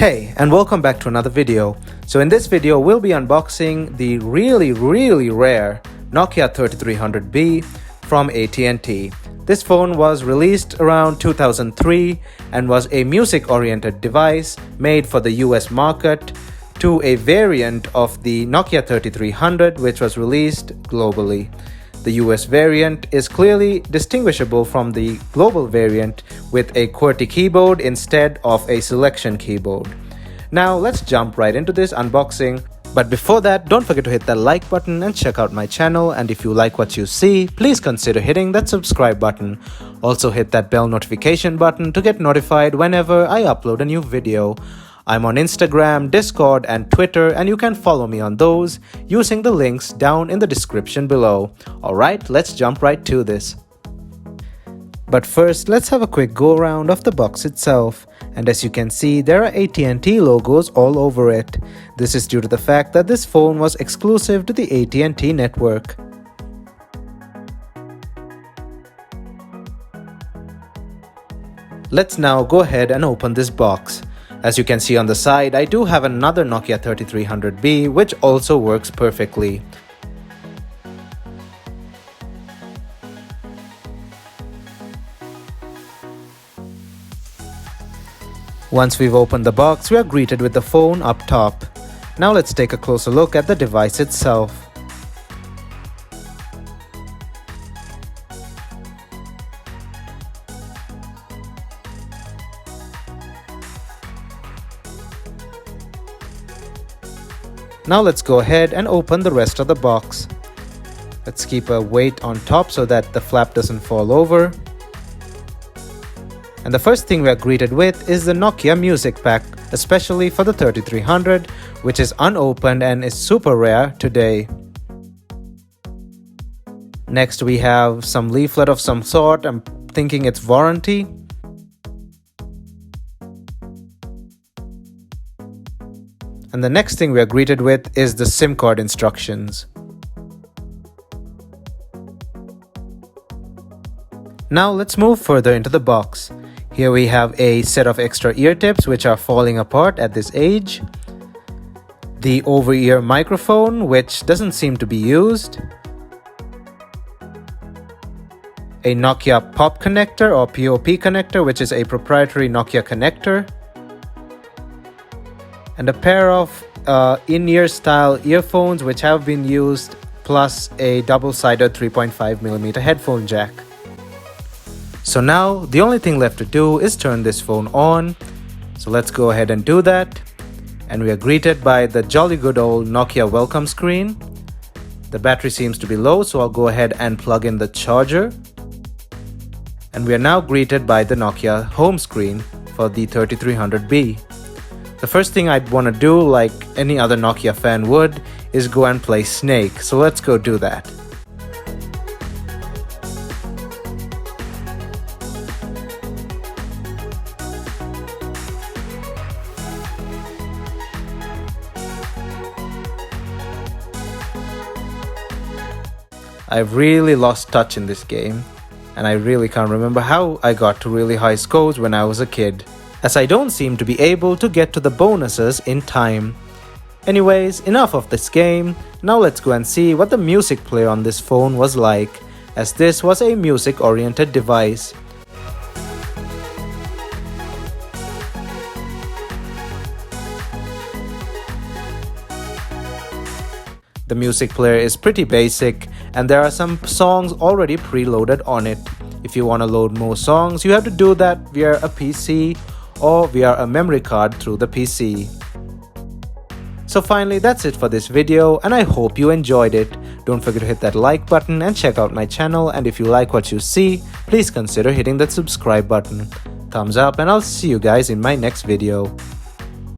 Hey, and welcome back to another video. So in this video, we'll be unboxing the really rare Nokia 3300b from AT&T. This phone was released around 2003 and was a music-oriented device made for the US market to a variant of the Nokia 3300, which was released globally. The US variant is clearly distinguishable from the global variant with a QWERTY keyboard instead of a selection keyboard. Now let's jump right into this unboxing. But before that, don't forget to hit that like button and check out my channel, and if you like what you see, please consider hitting that subscribe button. Also hit that bell notification button to get notified whenever I upload a new video. I'm on Instagram, Discord, and Twitter, and you can follow me on those using the links down in the description below. Alright, let's jump right to this. But first, let's have a quick go around of the box itself. And as you can see, there are AT&T logos all over it. This is due to the fact that this phone was exclusive to the AT&T network. Let's now go ahead and open this box. As you can see on the side, I do have another Nokia 3300b which also works perfectly. Once we've opened the box, we are greeted with the phone up top. Now let's take a closer look at the device itself. Now let's go ahead and open the rest of the box. Let's keep a weight on top so that the flap doesn't fall over. And the first thing we are greeted with is the Nokia Music Pack, especially for the 3300, which is unopened and is super rare today. Next we have some leaflet of some sort. I'm thinking it's warranty. And the next thing we are greeted with is the SIM card instructions. Now let's move further into the box. Here we have a set of extra ear tips which are falling apart at this age. The over-ear microphone which doesn't seem to be used. A Nokia POP connector or POP connector, which is a proprietary Nokia connector. And a pair of in-ear style earphones which have been used, plus a double-sided 3.5mm headphone jack. So now the only thing left to do is turn this phone on. So let's go ahead and do that. And we are greeted by the jolly good old Nokia welcome screen. The battery seems to be low, so I'll go ahead and plug in the charger. And we are now greeted by the Nokia home screen for the 3300b. The first thing I'd want to do, like any other Nokia fan would, is go and play Snake. So let's go do that. I've really lost touch in this game, and I really can't remember how I got to really high scores when I was a kid, as I don't seem to be able to get to the bonuses in time. Anyways, enough of this game. Now let's go and see what the music player on this phone was like, as this was a music-oriented device. The music player is pretty basic, and there are some songs already preloaded on it. If you want to load more songs, you have to do that via a PC or via a memory card through the PC. So finally, that's it for this video, and I hope you enjoyed it. Don't forget to hit that like button and check out my channel, and if you like what you see, please consider hitting that subscribe button. Thumbs up, and I'll see you guys in my next video.